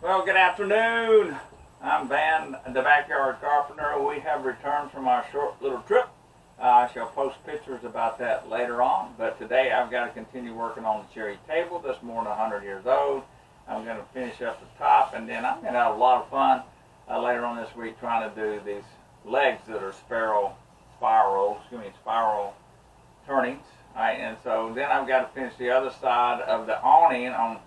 Well, good afternoon. I'm Van, the Backyard Carpenter. We have returned from our short little trip. I shall post pictures about that later on, but today I've got to continue working on the cherry table that's more than 100 years old. I'm going to finish up the top, and then I'm going to have a lot of fun later on this week trying to do these legs that are spiral turnings. All right, and so then I've got to finish the other side of the awning on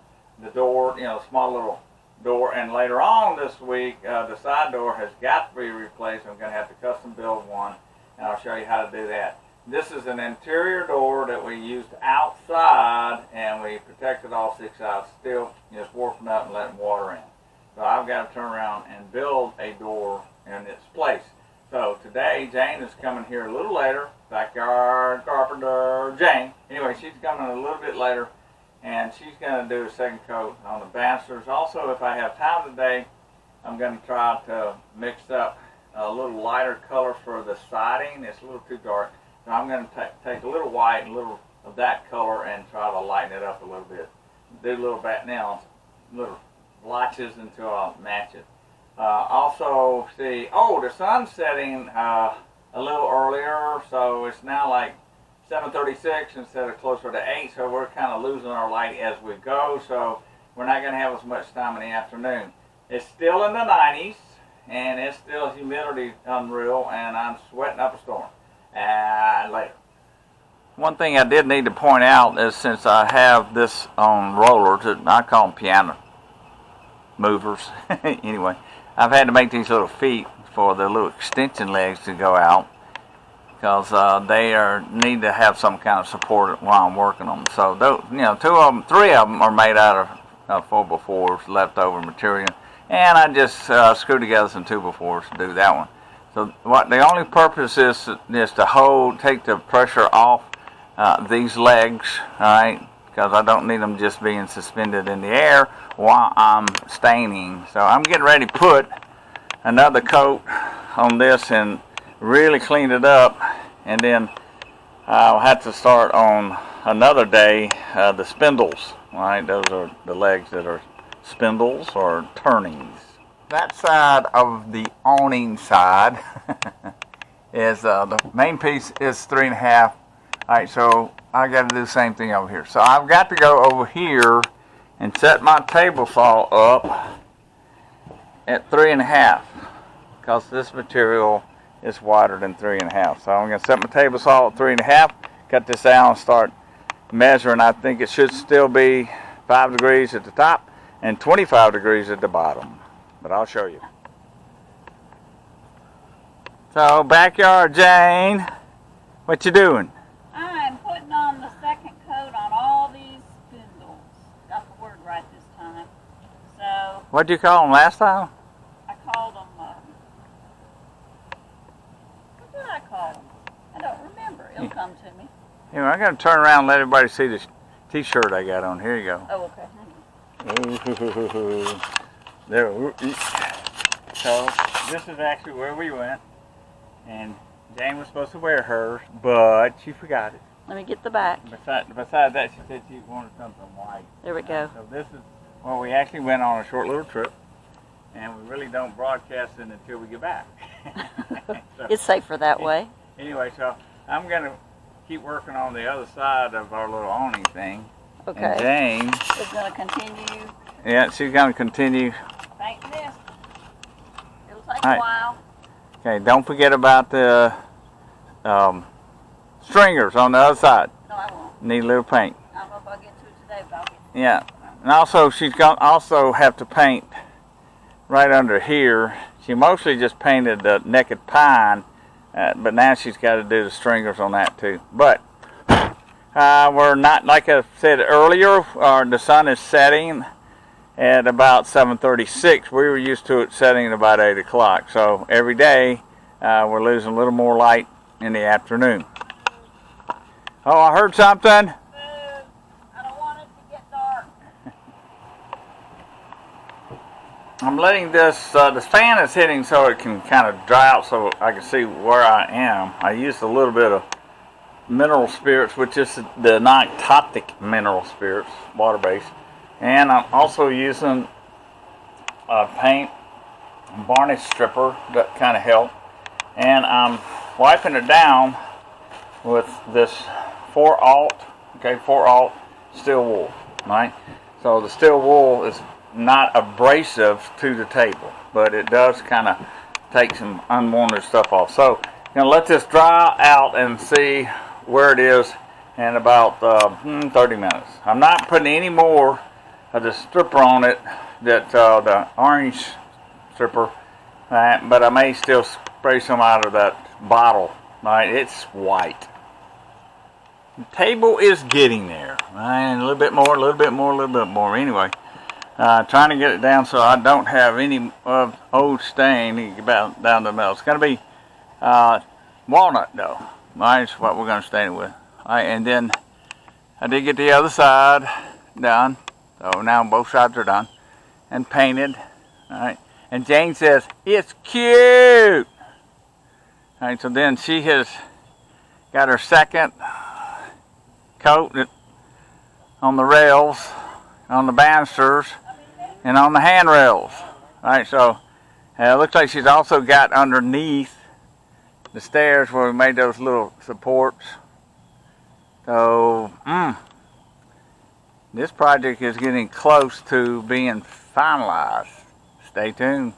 the door, small little door, and later on this week the side door has got to be replaced. I'm going to have to custom build one, and I'll show you how to do that. This is an interior door that we used outside, and we protected all 6 sides, still just warping up and letting water in. So I've got to turn around and build a door in its place. So today Jane is coming here a little later. Backyard Carpenter Jane. Anyway, she's coming a little bit later, and she's going to do a second coat on the banisters. Also, if I have time today, I'm going to try to mix up a little lighter color for the siding. It's a little too dark. So I'm going to take a little white and a little of that color and try to lighten it up a little bit. Do little little blotches until I'll match it. Also, see, the sun's setting a little earlier, so it's now like 7:36 instead of closer to 8, so we're kind of losing our light as we go, so we're not going to have as much time in the afternoon. It's still in the 90s, and it's still humidity unreal, and I'm sweating up a storm. Later. One thing I did need to point out is, since I have this on rollers, I call them piano movers. Anyway, I've had to make these little feet for the little extension legs to go out, because they need to have some kind of support while I'm working them. So those, three of them are made out of 4x4s, leftover material, and I just screw together some 2x4s to do that one. So the only purpose is to take the pressure off these legs, all right, because I don't need them just being suspended in the air while I'm staining. So I'm getting ready to put another coat on this and really clean it up, and then I'll have to start on another day the spindles. All right, those are the legs that are spindles or turnings. That side of the awning side is the main piece is 3.5. All right, so I got to do the same thing over here. So I've got to go over here and set my table saw up at 3.5, because this material is wider than 3.5. So I'm going to set my table saw at 3.5, cut this out and start measuring. I think it should still be 5 degrees at the top and 25 degrees at the bottom, but I'll show you. So, Backyard Jane, what you doing? I'm putting on the second coat on all these spindles. Got the word right this time. So, What did you call them last time? I called them, what did I call them? I don't remember. It'll come to me. Anyway, I'm going to turn around and let everybody see this t-shirt I got on. Here you go. Oh, okay. There. So this is actually where we went, and Jane was supposed to wear hers, but she forgot it. Let me get the back. Besides that, she said she wanted something white. There we go. So this is where we actually went on a short little trip, and we really don't broadcast it until we get back. So, It's safer that way. Anyway, so I'm going to keep working on the other side of our little awning thing. Okay. And Jane is going to continue. Yeah, she's going to continue. Painting this. It'll take a while. Okay, don't forget about the stringers on the other side. No, I won't. Need a little paint. I don't know if I'll get to it today, but I'll get to it. Yeah, and also she's going to also have to paint right under here. She mostly just painted the naked pine, but now she's got to do the stringers on that too. But we're not, like I said earlier, the sun is setting at about 7:36. We were used to it setting at about 8 o'clock. So every day we're losing a little more light in the afternoon. Oh, I heard something. I don't want it to get dark. I'm letting this, the fan is hitting so it can kind of dry out so I can see where I am. I used a little bit of mineral spirits, which is the non-toxic mineral spirits, water-based. And I'm also using paint varnish stripper that kind of helped, and I'm wiping it down with this 4-aught steel wool, right? So the steel wool is not abrasive to the table, but it does kind of take some unwanted stuff off. So I'm going to let this dry out and see where it is in about 30 minutes. I'm not putting any more of the stripper on it, that the orange stripper, but I may still spray some out of that bottle. Right, it's white. The table is getting there, right? A little bit more, a little bit more, a little bit more. Anyway, trying to get it down so I don't have any old stain down the middle. It's going to be walnut though. That's what we're going to stain it with. All right, and then I did get the other side done. So now both sides are done and painted. All right, and Jane says it's cute. All right, so then she has got her second coat on the rails, on the banisters, and on the handrails. All right, so it looks like she's also got underneath the stairs where we made those little supports. So, this project is getting close to being finalized. Stay tuned.